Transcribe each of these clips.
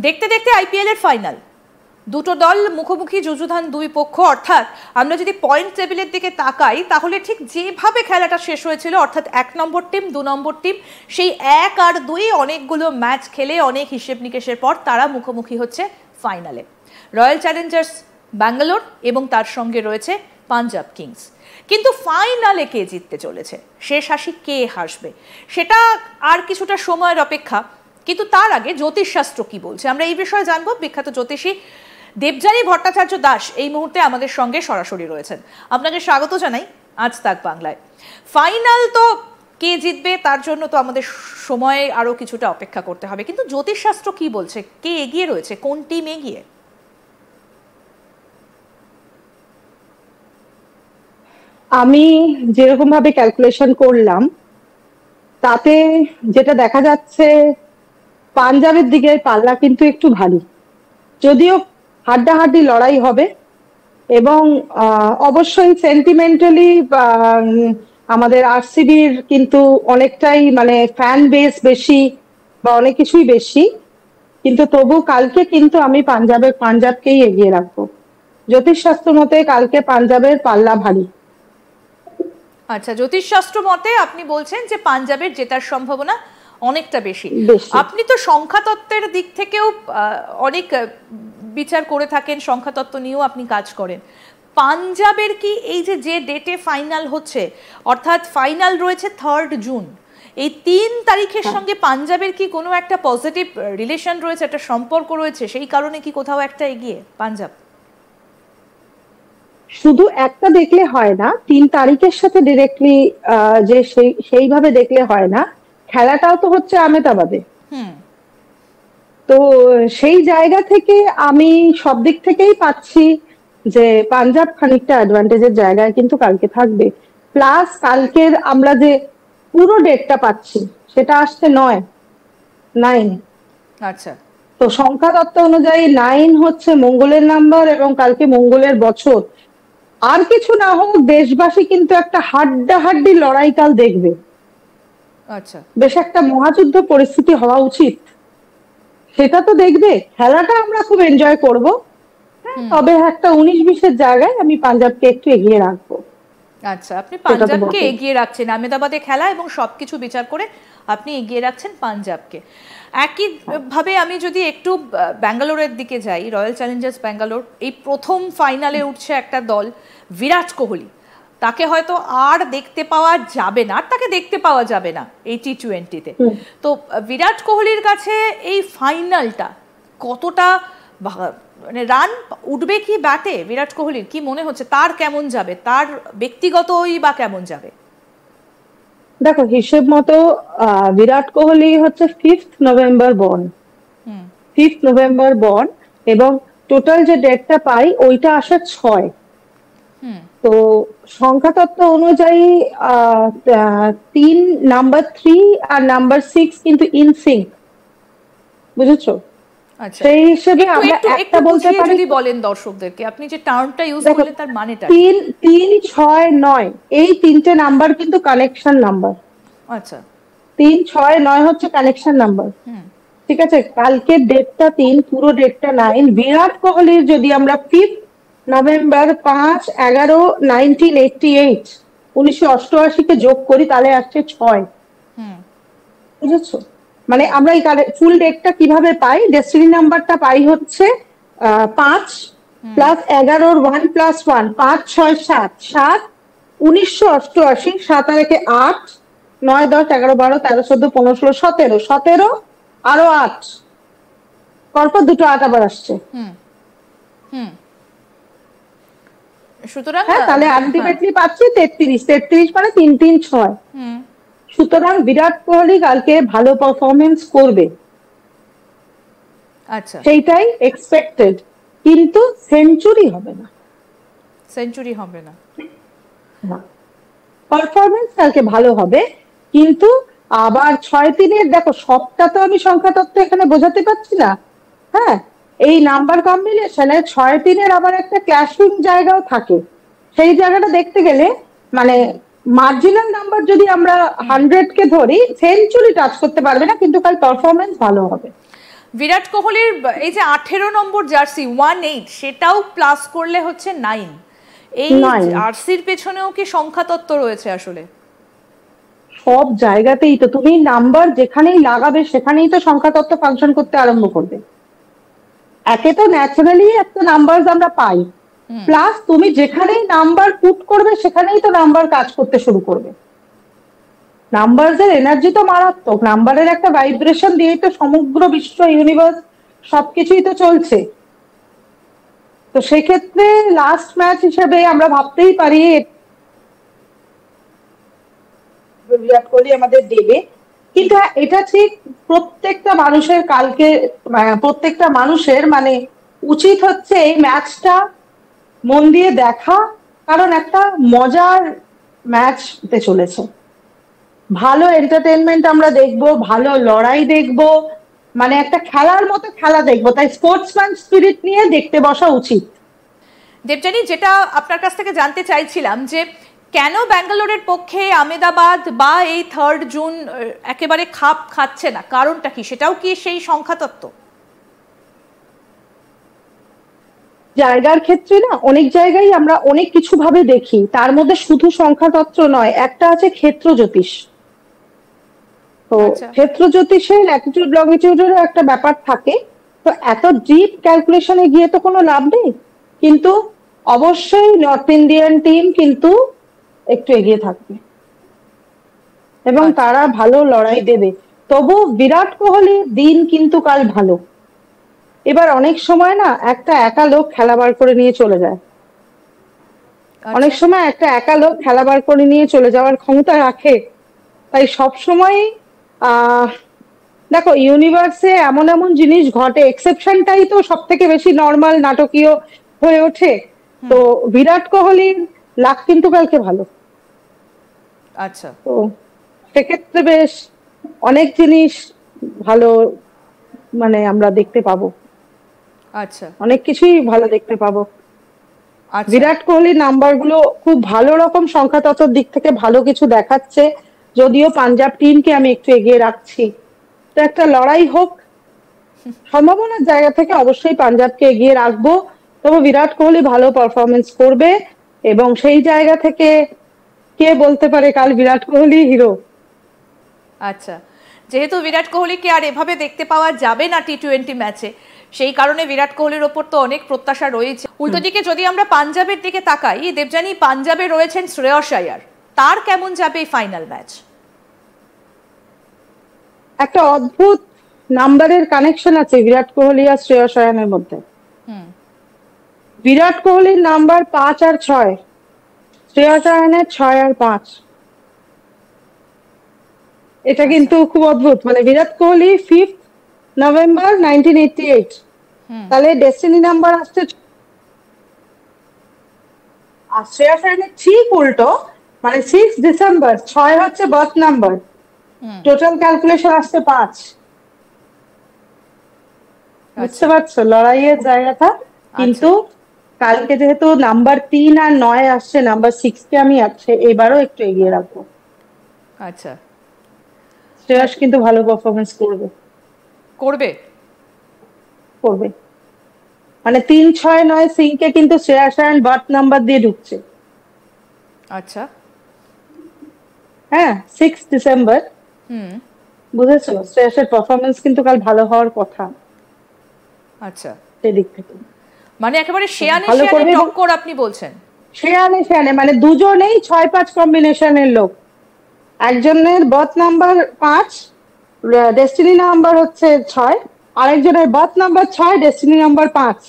দেখতে দেখতে আইপিএল এর ফাইনাল, দুটো দল মুখোমুখি, যুযুধান দুই পক্ষ। অর্থাৎ আমরা যদি পয়েন্ট টেবিলের দিকে তাকাই তাহলে ঠিক যেভাবে খেলাটা শেষ হয়েছিল, অর্থাৎ 1 নম্বর টিম 2 নম্বর টিম, সেই 1 আর 2 অনেকগুলো ম্যাচ খেলে অনেক হিসেব নিকেশের পর তারা মুখোমুখি হচ্ছে ফাইনালে। রয়্যাল চ্যালেঞ্জার্স ব্যাঙ্গালোর এবং তার সঙ্গে রয়েছে পাঞ্জাব কিংস। কিন্তু ফাইনালে কে জিততে চলেছে, শেষ হাসি কে হাসবে, সেটা আর কিছুটা সময়ের অপেক্ষা। কিন্তু তার আগে জ্যোতিষশাস্ত্র কি বলছে আমরা এই বিষয়ে জানবো। বিখ্যাত জ্যোতিষী দেবযানী ভট্টাচার্য দাস এই মুহূর্তে আমাদের সঙ্গে সরাসরি রয়েছেন। আপনাকে স্বাগত জানাই আজ তাক বাংলায়। ফাইনাল তো কে জিতবে তার জন্য তো আমাদের সময়ে আরো কিছুটা অপেক্ষা করতে হবে, কিন্তু জ্যোতিষশাস্ত্র কি বলছে, কে এগিয়ে রয়েছে, কোন টিম এগিয়ে? আমি যেরকম ভাবে ক্যালকুলেশন করলাম তাতে যেটা দেখা যাচ্ছে পাঞ্জাবের দিকে পাল্লা কিন্তু একটু ভারী, যদিও হাড্ডাহাড্ডি লড়াই হবে এবং অবশ্যই সেন্টিমেন্টালি আমাদের আরসিবির কিন্তু অনেকটাই মানে ফ্যান বেস বেশি বা অনেক কিছুই বেশি, কিন্তু তবু কালকে কিন্তু আমি পাঞ্জাবকেই এগিয়ে রাখবো। জ্যোতিষশাস্ত্র মতে কালকে পাঞ্জাবের পাল্লা ভারী। আচ্ছা, জ্যোতিষশাস্ত্র মতে আপনি বলছেন যে পাঞ্জাবের জেতার সম্ভাবনা অনেকটা বেশি। আপনি তো সংখ্যাতত্ত্বের দিক থেকেও অনেক বিচার করে থাকেন, সংখ্যাতত্ত্ব নিয়েও আপনি কাজ করেন। পাঞ্জাবের কি এই যে ডেটে ফাইনাল হচ্ছে, অর্থাৎ ফাইনাল রয়েছে 3 জুন, এই 3 তারিখের সঙ্গে পাঞ্জাবের কি কোনো একটা পজিটিভ রিলেশন রয়েছে, একটা সম্পর্ক রয়েছে, সেই কারণে কি কোথাও একটা এগিয়ে পাঞ্জাব? শুধু একটা দেখলে হয় না, 3 তারিখের সাথে ডিরেক্টলি যে সেইভাবে দেখলে হয় না, খেলাটাও তো হচ্ছে আহমেদাবাদে। তো সেই জায়গা থেকে আমি সব দিক থেকেই পাচ্ছি যে পাঞ্জাব খানিকটা অ্যাডভান্টেজের জায়গায় কিন্তু কালকে থাকবে। প্লাস কালকের আমরা যে পুরো ডেটটা পাচ্ছি সেটা আসছে 9। আচ্ছা, তো সংখ্যাতত্ত্ব অনুযায়ী 9 হচ্ছে মঙ্গলের নাম্বার এবং কালকে মঙ্গলের বছর। আর কিছু না হোক দেশবাসী কিন্তু একটা হাড্ডাহাড্ডি লড়াই কাল দেখবে। আচ্ছা, বেশ একটা মহাযুদ্ধ পরিস্থিতি হওয়া উচিত, সেটা তো দেখবে। খেলাটা আমরা খুব এনজয় করব, তবে একটা 19-20-এর জায়গায় আমি পাঞ্জাবকে একটু এগিয়ে রাখবো। আচ্ছা, আপনি পাঞ্জাবকে এগিয়ে রাখছেন, আহমেদাবাদে খেলা এবং সবকিছু বিচার করে আপনি এগিয়ে রাখছেন পাঞ্জাবকে। একই ভাবে আমি যদি একটু ব্যাঙ্গালোরের দিকে যাই, রয়্যাল চ্যালেঞ্জার্স ব্যাঙ্গালোর এই প্রথম ফাইনালে উঠছে একটা দল, বিরাট কোহলি। তাকে হয়তো আর দেখতে পাওয়া যাবে না, আর তাকে দেখতে পাওয়া যাবে না এই T20-তে। তো বিরাট কোহলির কাছে এই ফাইনালটা কতটা মানে রান উঠবে কি ব্যাটে বিরাট কোহলির, কি মনে হচ্ছে তার কেমন যাবে, তার ব্যক্তিগতই বা কেমন যাবে? দেখো হিসেব মতো বিরাট কোহলি হচ্ছে 5th November born, 5th November born, এবং টোটাল যে ডেটটা পাই ওইটা আসে 6। তো সংখ্যাতত্ত্ব অনুযায়ী নাম্বার 3 আর নাম্বার 6 কিন্তু ইন সিঙ্ক, বুঝেছো? সেই হিসেবে আমরা একটা বলতে পারি। যদি বলেন দর্শকদেরকে আপনি যে টার্মটা ইউজ করলেন তার মানেটা 3, 3, 6, 9 এই তিনটে নাম্বার কিন্তু কানেকশন নাম্বার। আচ্ছা, 3, 6, 9 হচ্ছে কানেকশন নাম্বার। ঠিক আছে, কালকে ডেটটা 3, পুরো ডেটটা 9। বিরাট কোহলির যদি আমরা 5th নভেম্বর 5, 11, 1988 1988 কে যোগ করি তাহলে আসছে 6। বুঝেছো? মানে আমরা এই ফুল ডেটটা কিভাবে পাই, ডেস্টিনি নাম্বারটা পাই হচ্ছে 5 প্লাস 11 1 প্লাস 1 5 6 7 7 1988 7 আর 8 9 10 11 12 13 14 15 16 17 আরো 8, পরপর দুটো 8 আবার আসছে। সুতরাং তাহলে আলটিমেটলি পাচ্ছি 33 মানে 3 3 6। সুতরাং বিরাট কোহলি কালকে ভালো পারফরমেন্স করবে, আচ্ছা সেইটাই এক্সপেক্টেড, কিন্তু সেঞ্চুরি হবে না। সেঞ্চুরি হবে না, পারফরমেন্স কালকে ভালো হবে, কিন্তু আবার 6-3-এর দেখো সবটা তো আমি সংখ্যাতত্ত্ব এখানে বোঝাতে পারছি না। হ্যাঁ, এই নাম্বার কম্বিনেশনে 6-3-এর আবার একটা ক্ল্যাশিং জায়গাও থাকে। সেই জায়গাটা দেখতে গেলে মানে মার্জিনাল নাম্বার যদি আমরা 100 কে ধরি, সেঞ্চুরি টাচ করতে পারবে না, কিন্তু কাল পারফরমেন্স ভালো হবে। বিরাট কোহলির এই যে 18 নম্বর জার্সি 18 সেটাও প্লাস করলে হচ্ছে 9, এই জার্সির পেছনেও কি সংখ্যাতত্ত্ব রয়েছে আসলে? সব জায়গাতেই তো তুমি নাম্বার যেখানেই লাগাবে সেখানেই তো সংখ্যাতত্ত্ব ফাংশন করতে আরম্ভ করবে। একে তো ন্যাচারালি একটা নাম্বার আমরা পাই, প্লাস তুমি যেখানেই নাম্বার পুট করবে সেখানেই তো নাম্বার কাজ করতে শুরু করবে। নাম্বারের এনার্জি তো মারাত্মক, নাম্বারের একটা ভাইব্রেশন দিয়ে তো সমগ্র বিশ্ব ইউনিভার্স সবকিছুই তো চলছে। তো সেক্ষেত্রে লাস্ট ম্যাচ হিসেবে আমরা ভাবতেই পারি বিরাট কোহলি আমাদের দেবে, কিন্তু এটা ঠিক প্রত্যেকটা মানুষের কালকে প্রত্যেকটা মানুষের মানে উচিত হচ্ছে এই ম্যাচটা মন দিয়ে দেখা, কারণ একটা মজার ম্যাচ হতে চলেছে। ভালো এন্টারটেনমেন্ট আমরা দেখবো, ভালো লড়াই দেখবো, মানে একটা খেলার মতো খেলা দেখবো, তাই স্পোর্টসম্যান স্পিরিট নিয়ে দেখতে বসা উচিত। দেবযানী, যেটা আপনার কাছ থেকে জানতে চাইছিলাম যে কেন ব্যাঙ্গালোরের পক্ষে আহমেদাবাদ বা এই 3 জুন একেবারে খাপ খাচ্ছে না, কারণটা কি? সেটাও কি সেই সংখ্যাতত্ত্ব? জায়গার ক্ষেত্রে না অনেক জায়গায় আমরা অনেক কিছু ভাবে দেখি, তার মধ্যে শুধু সংখ্যাতত্ত্ব নয়, একটা আছে ক্ষেত্র জ্যোতিষ। তো ক্ষেত্র জ্যোতিষের ল্যাটিটিউড লঙ্গিটিউডেরও একটা ব্যাপার থাকে। তো এত ডিপ ক্যালকুলেশনে গিয়ে তো কোনো লাভ নেই, কিন্তু অবশ্যই নর্থ ইন্ডিয়ান টিম কিন্তু একটু এগিয়ে থাকবে এবং তারা ভালো লড়াই দেবে। তবু বিরাট কোহলির দিন কিন্তু কাল ভালো। এবার অনেক সময় না একটা একা লোক খেলা বার করে নিয়ে চলে যায়, অনেক সময় একটা একা লোক খেলা বার করে নিয়ে চলে যাওয়ার ক্ষমতা রাখে। তাই সব সময় দেখো ইউনিভার্সে এমন এমন জিনিস ঘটে, এক্সেপশনটাই তো সব থেকে বেশি নর্মাল নাটকীয় হয়ে ওঠে। তো বিরাট কোহলির লাক কিন্তু কালকে ভালো। আচ্ছা, তো সেক্ষেত্রে বেশ অনেক জিনিস ভালো মানে আমরা দেখতে পাবো। আচ্ছা, অনেক কিছুই ভালো দেখতে পাবো। বিরাট কোহলির নাম্বার গুলো খুব ভালো রকম সংখ্যাতত্ত্বের দিক থেকে ভালো কিছু দেখাচ্ছে, যদিও পাঞ্জাব টিমকে আমি একটু এগিয়ে রাখছি। তো একটা লড়াই হোক, সম্ভাবনার জায়গা থেকে অবশ্যই পাঞ্জাবকে এগিয়ে রাখবো, তবে বিরাট কোহলি ভালো পারফরমেন্স করবে এবং সেই জায়গা থেকে কে বলতে পারে কাল বিরাট কোহলি হিরো। আচ্ছা, যেহেতু বিরাট কোহলিকে আর এভাবে দেখতে পাওয়া যাবে না টি-20 ম্যাচে, সেই কারণে বিরাট কোহলির ওপর তো অনেক প্রত্যাশা রয়েছে। উল্টো দিকে যদি আমরা পাঞ্জাবের দিকে তাকাই, দেবযানী, পাঞ্জাবে রয়েছেন শ্রেয়স আয়ার, তার কেমন যাবে এই ফাইনাল ম্যাচ? একটা অদ্ভুত নাম্বারের কানেকশন আছে বিরাট কোহলি আর শ্রেয়স আয়ারের মধ্যে। বিরাট কোহলির নাম্বার 5 আর 6, শ্রেয়স আয়ারের 6 আর 5। এটা কিন্তু খুব অদ্ভুত। মানে বিরাট কোহলি 5 নভেম্বর 1988, তাহলে ডেস্টিনি নাম্বার আসছে, আর শ্রেয়স আয়ারের ঠিক উল্টো, মানে 6 ডিসেম্বর, 6 হচ্ছে বার্থ নাম্বার, টোটাল ক্যালকুলেশন আসছে 5। বুঝতে পারছো লড়াইয়ের জায়গাটা? কিন্তু কালকে যেহেতু নাম্বার 3 আর 9 আসছে, নাম্বার 6 কে আমি এবারও একটু এগিয়ে রাখবো। আচ্ছা, শ্রেয়স কিন্তু ভালো পারফরমেন্স করবে করবে করবে মানে 3, 6, 9 সিংকে কিন্তু শ্রেয়স আয়ার বার্থ নাম্বার দিয়ে ঢুকছে। আচ্ছা, হ্যাঁ 6 ডিসেম্বর। বুঝেছো, শ্রেয়সের পারফরমেন্স কিন্তু কাল ভালো হওয়ার কথা। আচ্ছা, সেদিক থেকে মানে একেবারে শেয়ানে শেয়ানে টক্কর আপনি বলছেন? শেয়ানে শেয়ানে মানে দুজনেই 6-5 কম্বিনেশনের লোক। একজনের বার্থ নাম্বার 5, ডেস্টিনি নাম্বার হচ্ছে 6, আরেকজনের বার্থ নাম্বার 6, ডেস্টিনি নাম্বার 5।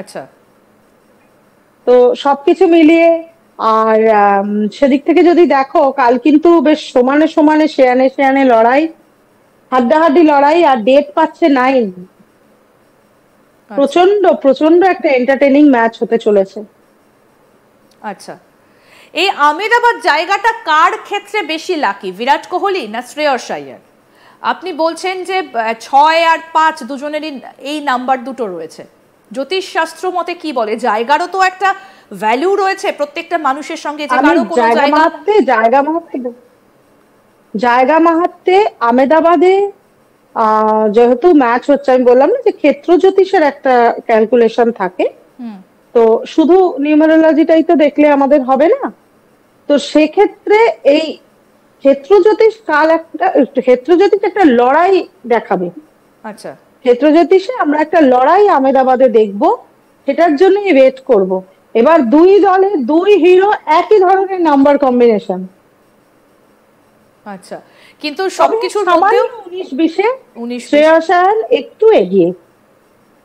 আচ্ছা, তো সবকিছু মিলিয়ে আর সেদিক থেকে যদি দেখো কাল কিন্তু বেশ সমানে সমানে শেয়ানে শেয়ানে লড়াই, হাড্ডাহাড্ডি লড়াই, আর ডেট পাচ্ছে 9। প্রচন্ড প্রচন্ড একটা এন্টারটেইনিং ম্যাচ হতে চলেছে। আচ্ছা, এই আহমেদাবাদ জায়গাটা কার ক্ষেত্রে বেশি লাকি, বিরাট কোহলি না শ্রেয়স আয়ার? আপনি বলছেন যে 6 আর 5 দুজনেরই এই নাম্বার দুটো রয়েছে, জ্যোতিষ শাস্ত্র মতে কি বলে? জায়গারও তো একটা ভ্যালু রয়েছে প্রত্যেকটা মানুষের সঙ্গে, যে কারো কোনো জায়গা মাহাত্মে আহমেদাবাদে যেহেতু ম্যাচ হচ্ছে, আমি বললাম না যে ক্ষেত্র জ্যোতিষের একটা ক্যালকুলেশন থাকে, তো শুধু নিউমেরোলজিটাই তো দেখলে আমাদের হবে না। তো সেক্ষেত্রে এই ক্ষেত্র জ্যোতিষ ক্ষেত্র জ্যোতিষ একটা লড়াই দেখাবে। আচ্ছা, ক্ষেত্র জ্যোতিষে আমরা একটা লড়াই আমেদাবাদে দেখব, সেটার জন্যই ওয়েট করব। এবার দুই দলে দুই হিরো একই ধরনের নাম্বার কম্বিনেশন। আচ্ছা, কিন্তু সবকিছুর মধ্যেও 19-20-এ 19-20 শ্রেয়স আয়ার একটু এগিয়ে,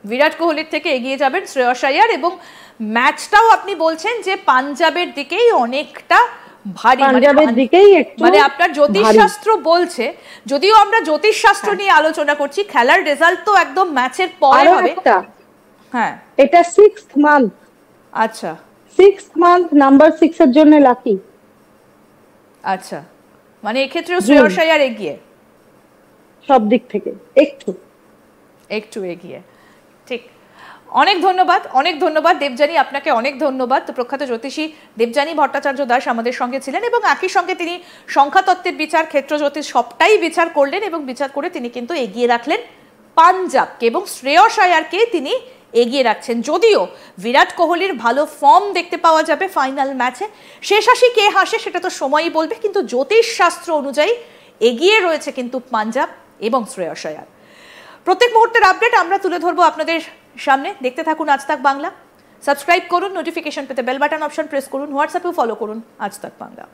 বিরাট কোহলির থেকে এগিয়ে যাবেন শ্রেয়স আয়ার। এবং ম্যাচটাও আপনি বলছেন যে পাঞ্জাবের দিকেই অনেকটা ভারী, পাঞ্জাবের দিকেই একটু মানে আপনার জ্যোতিষশাস্ত্র বলছে, যদিও আমরা জ্যোতিষশাস্ত্র নিয়ে আলোচনা করছি, খেলার রেজাল্ট তো একদম ম্যাচের পরে হবে। হ্যাঁ, এটা 6th মান্থ। আচ্ছা 6th মান্থ নাম্বার 6 এর জন্য লাকি। আচ্ছা, মানে এক্ষেত্রেও শ্রেয়স আয়ার এগিয়ে সব দিক থেকে একটু একটু এগিয়ে। ঠিক, অনেক ধন্যবাদ, অনেক ধন্যবাদ দেবযানী, আপনাকে অনেক ধন্যবাদ। তো প্রখ্যাত জ্যোতিষী দেবযানী ভট্টাচার্য দাস আমাদের সঙ্গে ছিলেন এবং একই সঙ্গে তিনি সংখ্যাতত্ত্বের বিচার, ক্ষেত্র জ্যোতিষ সবটাই বিচার করলেন এবং বিচার করে তিনি কিন্তু এগিয়ে রাখলেন পাঞ্জাবকে এবং শ্রেয়স আয়ারকে তিনি এগিয়ে রাখছেন। যদিও বিরাট কোহলির ভালো ফর্ম দেখতে পাওয়া যাবে ফাইনাল ম্যাচে, শেষ হাসি কে হাসে সেটা তো সময়ই বলবে, কিন্তু জ্যোতিষ শাস্ত্র অনুযায়ী এগিয়ে রয়েছে কিন্তু পাঞ্জাব এবং শ্রেয়স আয়ার। প্রত্যেক মুহূর্তের আপডেট আমরা তুলে ধরবো আপনাদের সামনে। দেখতে থাকুন আজ তাক বাংলা, সাবস্ক্রাইব করুন, নোটিফিকেশন পেতে বেল বাটন অপশন প্রেস করুন, হোয়াটসঅ্যাপেও ফলো করুন আজ তাক বাংলা।